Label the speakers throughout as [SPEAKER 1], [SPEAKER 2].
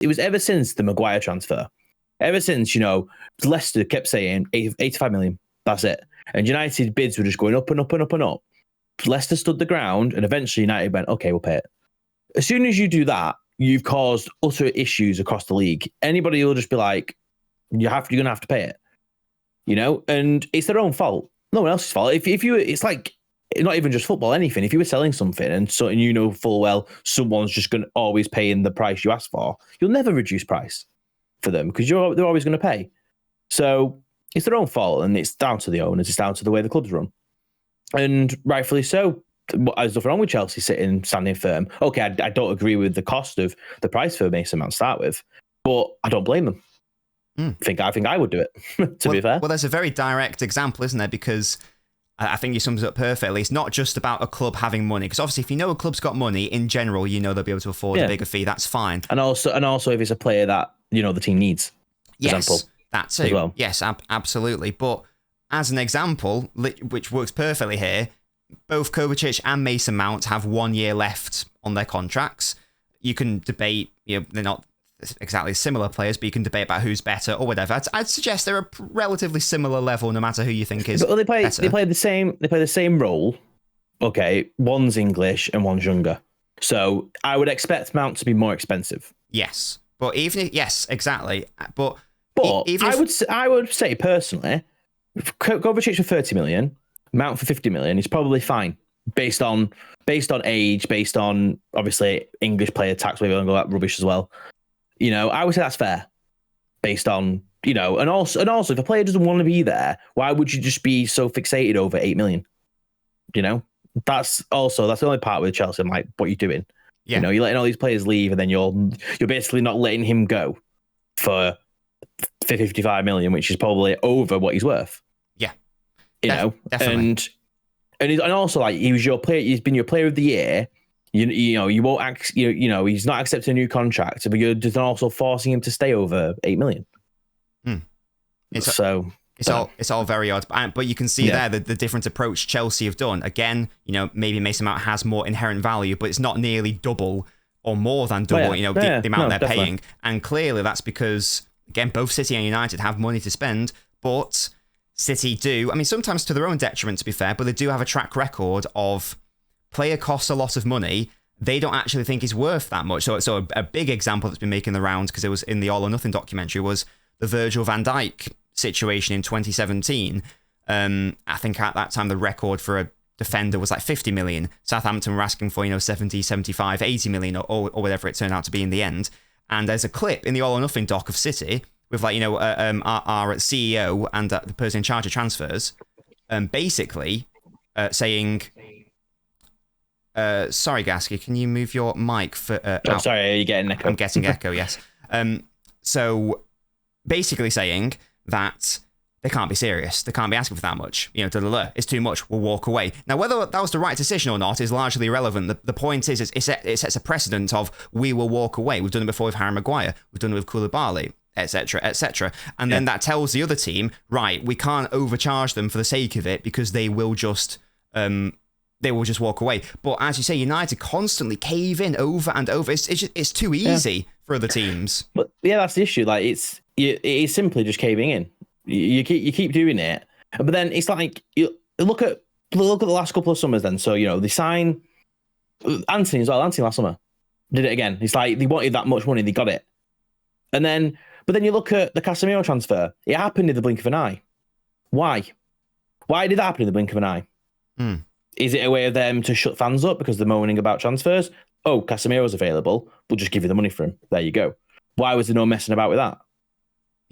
[SPEAKER 1] it was ever since the Maguire transfer. Ever since, Leicester kept saying 85 million. That's it. And United bids were just going up and up and up and up. Leicester stood the ground, and eventually United went, okay, we'll pay it. As soon as you do that, you've caused utter issues across the league. Anybody will just be like, you're going to have to pay it. And it's their own fault. No one else's fault. If you, it's like, not even just football, anything. If you were selling something and full well someone's just going to always pay in the price you ask for, you'll never reduce price for them because they're always going to pay. So it's their own fault, and it's down to the owners. It's down to the way the club's run. And rightfully so. There's nothing wrong with Chelsea standing firm. Okay, I don't agree with the cost of the price for Mason Mount to start with, but I don't blame them. I think I would do it, to be fair.
[SPEAKER 2] Well, there's a very direct example, isn't there? Because I think you summed it up perfectly. It's not just about a club having money, because obviously if a club's got money, in general, they'll be able to afford a bigger fee. That's fine.
[SPEAKER 1] And also if it's a player that, the team needs, for example.
[SPEAKER 2] That too. Well. Yes, absolutely. But as an example, which works perfectly here, both Kovacic and Mason Mount have 1 year left on their contracts. You can debate, they're not exactly similar players, but you can debate about who's better or whatever. I'd suggest they're a relatively similar level, no matter who you think is better.
[SPEAKER 1] They play the same role. Okay, one's English and one's younger. So I would expect Mount to be more expensive.
[SPEAKER 2] Yes, but yes, exactly. But
[SPEAKER 1] I would say personally, Kovacic for 30 million, Mount for 50 million is probably fine based on age, based on obviously English player tax, maybe I'll go that rubbish as well. I would say that's fair based on, and also if a player doesn't want to be there, why would you just be so fixated over 8 million? That's the only part with Chelsea. I'm like, what are you doing? Yeah. You're letting all these players leave, and then you're basically not letting him go for 55 million, which is probably over what he's worth.
[SPEAKER 2] Yeah.
[SPEAKER 1] Definitely. And also like he was your player. He's been your player of the year. You won't he's not accepting a new contract, but you're just also forcing him to stay over 8 million.
[SPEAKER 2] It's all very odd, but you can see there the different approach Chelsea have done. Again, maybe Mason Mount has more inherent value, but it's not nearly double or more than double. The amount they're paying, and clearly that's because again both City and United have money to spend, but City do. I mean, sometimes to their own detriment, to be fair, but they do have a track record of player costs a lot of money. They don't actually think is worth that much. So a big example that's been making the rounds, because it was in the All or Nothing documentary, was the Virgil van Dijk situation in 2017. I think at that time the record for a defender was like 50 million. Southampton were asking for 70, 75, 80 million or whatever it turned out to be in the end. And there's a clip in the All or Nothing doc of City with our CEO and the person in charge of transfers, basically saying, sorry, Gasky, can you move your mic for?
[SPEAKER 1] Sorry, are you getting echo?
[SPEAKER 2] I'm getting echo. Yes. So basically saying that they can't be serious. They can't be asking for that much. It's too much. We'll walk away. Now, whether that was the right decision or not is largely irrelevant. The point is it sets a precedent of we will walk away. We've done it before with Harry Maguire. We've done it with Koulibaly, etc., etc. And then that tells the other team, right, we can't overcharge them for the sake of it because they will just walk away. But as you say, United constantly cave in over and over. It's too easy for other teams.
[SPEAKER 1] But that's the issue. Like it is simply just caving in. You keep doing it, but then it's like you look at the last couple of summers. Then they sign Anthony as well. Anthony last summer did it again. It's like they wanted that much money, they got it, but then you look at the Casemiro transfer. It happened in the blink of an eye. Why did that happen in the blink of an eye? Is it a way of them to shut fans up because they're moaning about transfers? Oh, Casemiro's available. We'll just give you the money for him. There you go. Why was there no messing about with that?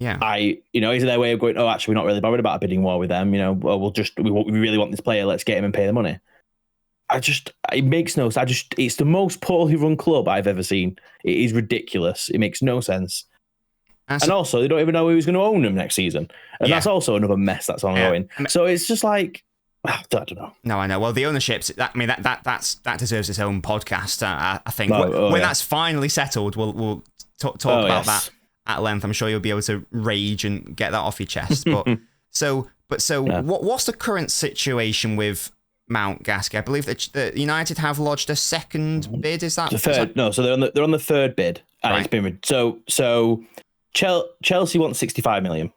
[SPEAKER 2] Yeah.
[SPEAKER 1] Is it their way of going, oh, actually, we're not really bothered about a bidding war with them. We really want this player. Let's get him and pay the money. It makes no sense. It's the most poorly run club I've ever seen. It is ridiculous. It makes no sense. And also, they don't even know who's going to own them next season. And that's also another mess that's ongoing. So it's just like, I don't know. No,
[SPEAKER 2] I know. Well, the ownerships, that deserves its own podcast, I think. When that's finally settled, we'll talk about that at length. I'm sure you'll be able to rage and get that off your chest. What's the current situation with Mount, Gasky? I believe that United have lodged a second bid. Is that
[SPEAKER 1] the third? No, so they're on the third bid. And It's been so Chelsea wants 65 million.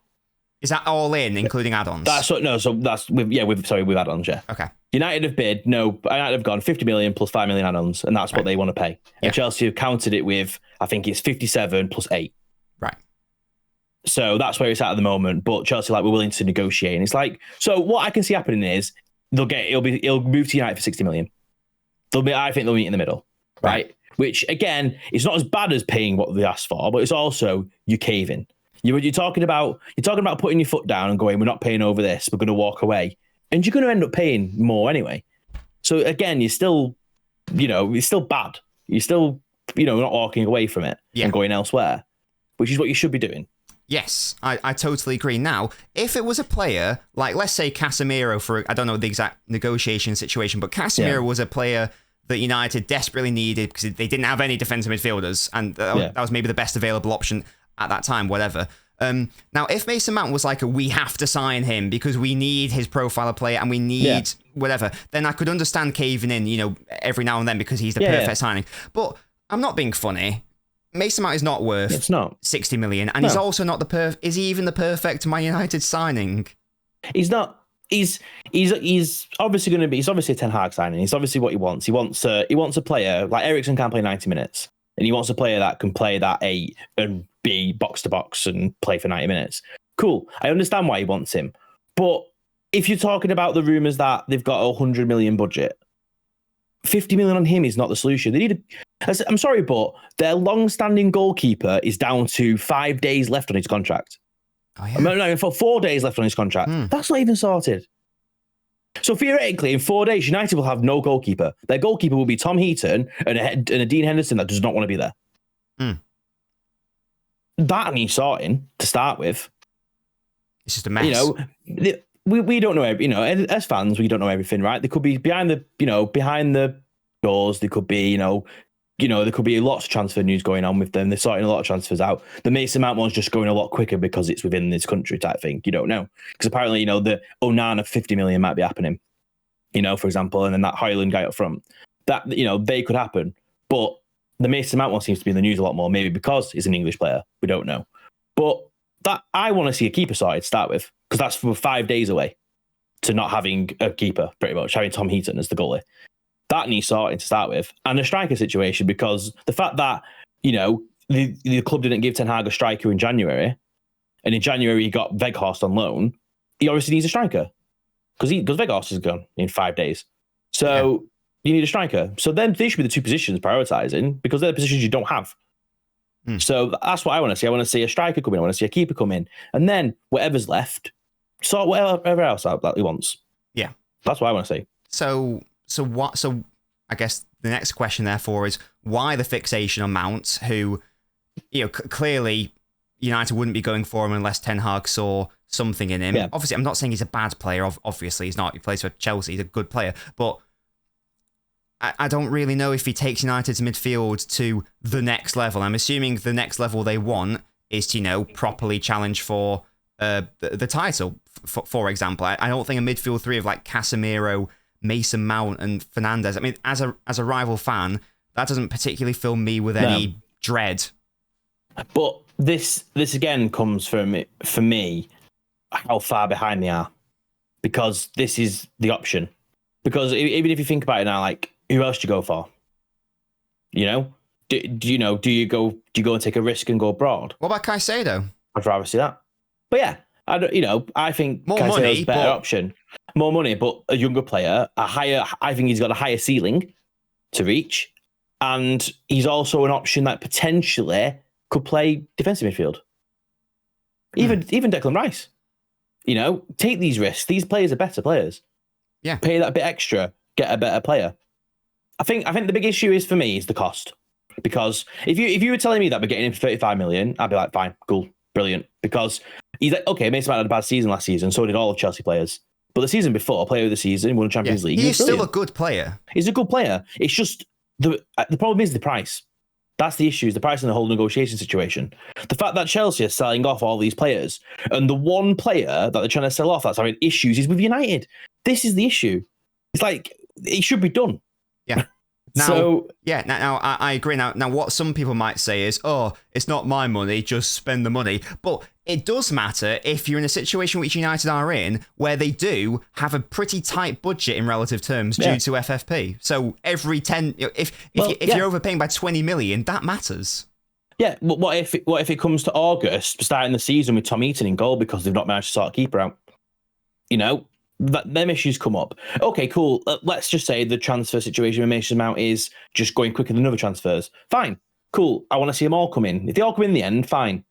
[SPEAKER 2] Is that all in, including add-ons?
[SPEAKER 1] With add-ons, yeah.
[SPEAKER 2] Okay.
[SPEAKER 1] United have bid, United have gone 50 million plus 5 million add-ons, and that's what they want to pay. Yeah. And Chelsea have countered it with, I think it's 57 plus 8.
[SPEAKER 2] Right.
[SPEAKER 1] So that's where it's at the moment. But Chelsea we're willing to negotiate. And it's so what I can see happening is it'll move to United for 60 million. I think they'll meet in the middle. Right. Which again, is not as bad as paying what they asked for, but it's also you caving. You're talking about putting your foot down and going, we're not paying over this, we're going to walk away. And you're going to end up paying more anyway. So again, you're still, it's still bad. You're still, not walking away from it and going elsewhere, which is what you should be doing.
[SPEAKER 2] Yes, I totally agree. Now, if it was a player, like let's say Casemiro I don't know the exact negotiation situation, but Casemiro was a player that United desperately needed because they didn't have any defensive midfielders, and that was maybe the best available option at that time, whatever. Now, if Mason Mount was we have to sign him because we need his profile of player and we need whatever, then I could understand caving in, every now and then because he's the perfect signing. But I'm not being funny. Mason Mount is not worth 60 million, and he's also not is he even the perfect Man United signing? He's not.
[SPEAKER 1] He's obviously going to be. He's obviously a Ten Hag signing. He's obviously what he wants. He wants a player like Eriksen can play 90 minutes, and he wants a player that can play that 8 and be box to box and play for 90 minutes. Cool. I understand why he wants him, but if you're talking about the rumours that they've got a 100 million budget, 50 million on him is not the solution. They need I'm sorry, but their long-standing goalkeeper is down to 5 days left on his contract.
[SPEAKER 2] Oh, yeah.
[SPEAKER 1] No, for 4 days left on his contract. That's not even sorted. So theoretically, in 4 days, United will have no goalkeeper. Their goalkeeper will be Tom Heaton and a Dean Henderson that does not want to be there. That needs sorting to start with.
[SPEAKER 2] It's just a mess.
[SPEAKER 1] We don't know as fans, we don't know everything, right? They could be behind the doors. They could be, there could be lots of transfer news going on with them. They're sorting a lot of transfers out. The Mason Mount one's just going a lot quicker because it's within this country type thing. You don't know. Because apparently, the Onana 50 million might be happening, for example, and then that Highland guy up front. That, they could happen. But the Mason Mount one seems to be in the news a lot more, maybe because he's an English player. We don't know. But that I want to see a keeper sorted to start with, because that's for 5 days away to not having a keeper, pretty much, having Tom Heaton as the goalie. That needs sorting to start with. And a striker situation, because the fact that, the club didn't give Ten Hag a striker in January, and in January he got Weghorst on loan, he obviously needs a striker. Because Weghorst is gone in 5 days. So you need a striker. So then they should be the two positions prioritising, because they're the positions you don't have. So that's what I want to see. I want to see a striker come in. I want to see a keeper come in. And then whatever's left, sort whatever else out that he wants. Yeah. That's what I want to see.
[SPEAKER 2] So I guess the next question therefore is, why the fixation on Mount, who, clearly United wouldn't be going for him unless Ten Hag saw something in him. Yeah. Obviously, I'm not saying he's a bad player. Obviously, he's not. He plays for Chelsea. He's a good player. But I don't really know if he takes United's midfield to the next level. I'm assuming the next level they want is to, properly challenge for the title, for example. I don't think a midfield three of Casemiro, Mason Mount and Fernandes. I mean, as a rival fan, that doesn't particularly fill me with any dread.
[SPEAKER 1] But this again comes from, for me, how far behind they are. Because this is the option. Because even if you think about it now, who else do you go for? Do you go and take a risk and go abroad?
[SPEAKER 2] What about Caicedo?
[SPEAKER 1] I'd rather see that. But yeah, I think
[SPEAKER 2] more
[SPEAKER 1] Caicedo's
[SPEAKER 2] money,
[SPEAKER 1] a better option. More money, but a younger player, I think he's got a higher ceiling to reach. And he's also an option that potentially could play defensive midfield. Even Declan Rice. Take these risks. These players are better players.
[SPEAKER 2] Yeah.
[SPEAKER 1] Pay that bit extra, get a better player. I think the big issue is, for me, is the cost. Because if you were telling me that we're getting him for 35 million, I'd be like, fine, cool, brilliant. Because he's okay, Mason Mount had a bad season last season, so did all of Chelsea players. But the season before, player of the season, won the Champions League.
[SPEAKER 2] He's still a good player.
[SPEAKER 1] He's a good player. It's just the problem is the price. That's the issue, is the price in the whole negotiation situation. The fact that Chelsea are selling off all these players, and the one player that they're trying to sell off that's having issues is with United. This is the issue. It's it should be done.
[SPEAKER 2] Yeah. Now, I agree. Now, what some people might say is, oh, it's not my money, just spend the money. But it does matter if you're in a situation which United are in, where they do have a pretty tight budget in relative terms due to FFP. So every 10, if you're overpaying by 20 million, that matters.
[SPEAKER 1] Yeah, what if it comes to August, starting the season with Tom Eaton in goal because they've not managed to sort a keeper out? Them issues come up. Okay, cool. Let's just say the transfer situation with Mason Mount is just going quicker than other transfers. Fine, cool. I want to see them all come in. If they all come in the end, fine.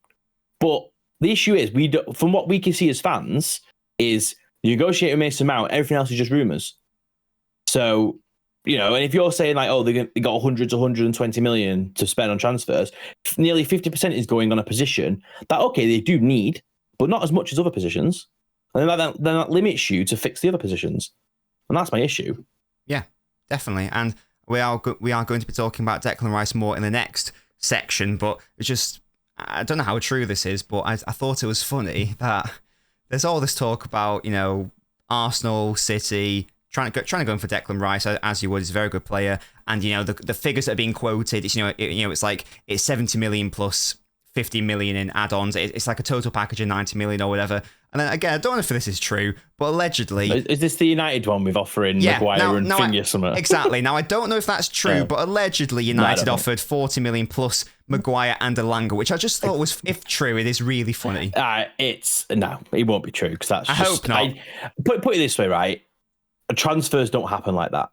[SPEAKER 1] But the issue is, from what we can see as fans, is you negotiate with Mason Mount, everything else is just rumours. So, and if you're saying like, oh, they got 100 to 120 million to spend on transfers, nearly 50% is going on a position that, okay, they do need, but not as much as other positions. And then that limits you to fix the other positions. And that's my issue.
[SPEAKER 2] Yeah, definitely. And we are going to be talking about Declan Rice more in the next section, but it's just, I don't know how true this is, but I thought it was funny that there's all this talk about, Arsenal, City, trying to go in for Declan Rice, as you would. He's a very good player. And, the figures that are being quoted, it's, it's like, it's 70 million plus 50 million in add-ons. It's like a total package of 90 million or whatever. And then again, I don't know if this is true, but allegedly...
[SPEAKER 1] Is this the United one with offering Maguire and Finger somewhere?
[SPEAKER 2] Exactly. Now, I don't know if that's true, but allegedly United offered 40 million plus Maguire and Elanga, which I just thought was, if true, it is really funny.
[SPEAKER 1] No, it won't be true, because that's
[SPEAKER 2] I hope not.
[SPEAKER 1] Put it this way, right? Transfers don't happen like that.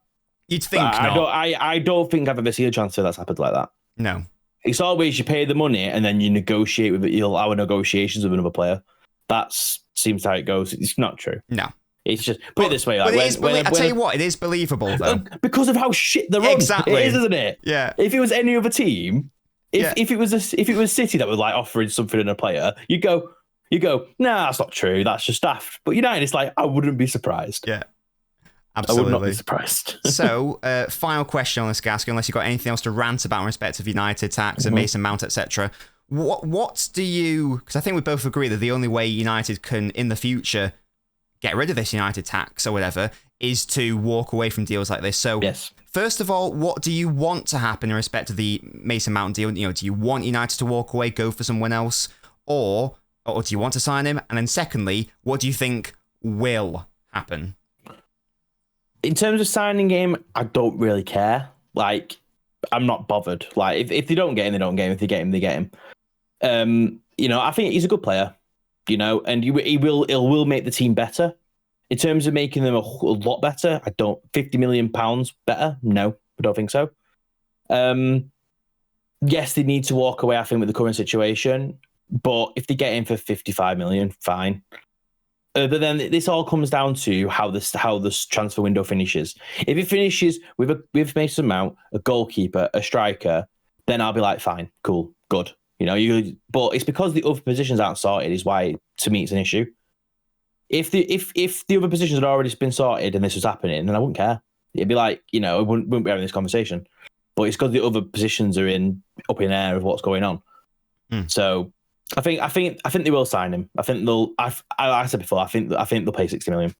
[SPEAKER 2] You'd think not.
[SPEAKER 1] I don't think I've ever seen a transfer that's happened like that.
[SPEAKER 2] No.
[SPEAKER 1] It's always you pay the money and then you negotiate with it. You'll allow negotiations with another player. That seems how it goes. It's not true.
[SPEAKER 2] No.
[SPEAKER 1] It's just, put it this way. Like,
[SPEAKER 2] I tell you what, it is believable, though.
[SPEAKER 1] Because of how shit they're
[SPEAKER 2] exactly.
[SPEAKER 1] It is, isn't it?
[SPEAKER 2] Yeah.
[SPEAKER 1] If it was any other team, if it was City that was like offering something in a player, you go, nah, that's not true. That's just daft. But United, it's like, I wouldn't be surprised.
[SPEAKER 2] Yeah. Absolutely.
[SPEAKER 1] I would not be surprised.
[SPEAKER 2] So, final question on this, Gasky, unless you've got anything else to rant about in respect of United tax and Mason Mount, etc. What do you... Because I think we both agree that the only way United can, in the future, get rid of this United tax or whatever, is to walk away from deals like this. So,
[SPEAKER 1] yes.
[SPEAKER 2] First of all, what do you want to happen in respect to the Mason Mount deal? Do you want United to walk away, go for someone else? Or do you want to sign him? And then secondly, what do you think will happen?
[SPEAKER 1] In terms of signing him, I don't really care. Like, I'm not bothered. Like, if they don't get him, they don't get him. If they get him, they get him. I think he's a good player, and he will make the team better. In terms of making them a lot better, £50 million better? No, I don't think so. Yes, they need to walk away, I think, with the current situation. But if they get him for 55 million, fine. But then this all comes down to how this transfer window finishes. If it finishes with Mason Mount, a goalkeeper, a striker, then I'll be like, fine, cool, good. But it's because the other positions aren't sorted is why, to me, it's an issue. If the other positions had already been sorted and this was happening, then I wouldn't care. It'd be like, I wouldn't be having this conversation. But it's because the other positions are up in air of what's going on. So I think they will sign him. I think they'll. I said before. I think they'll pay 60 million.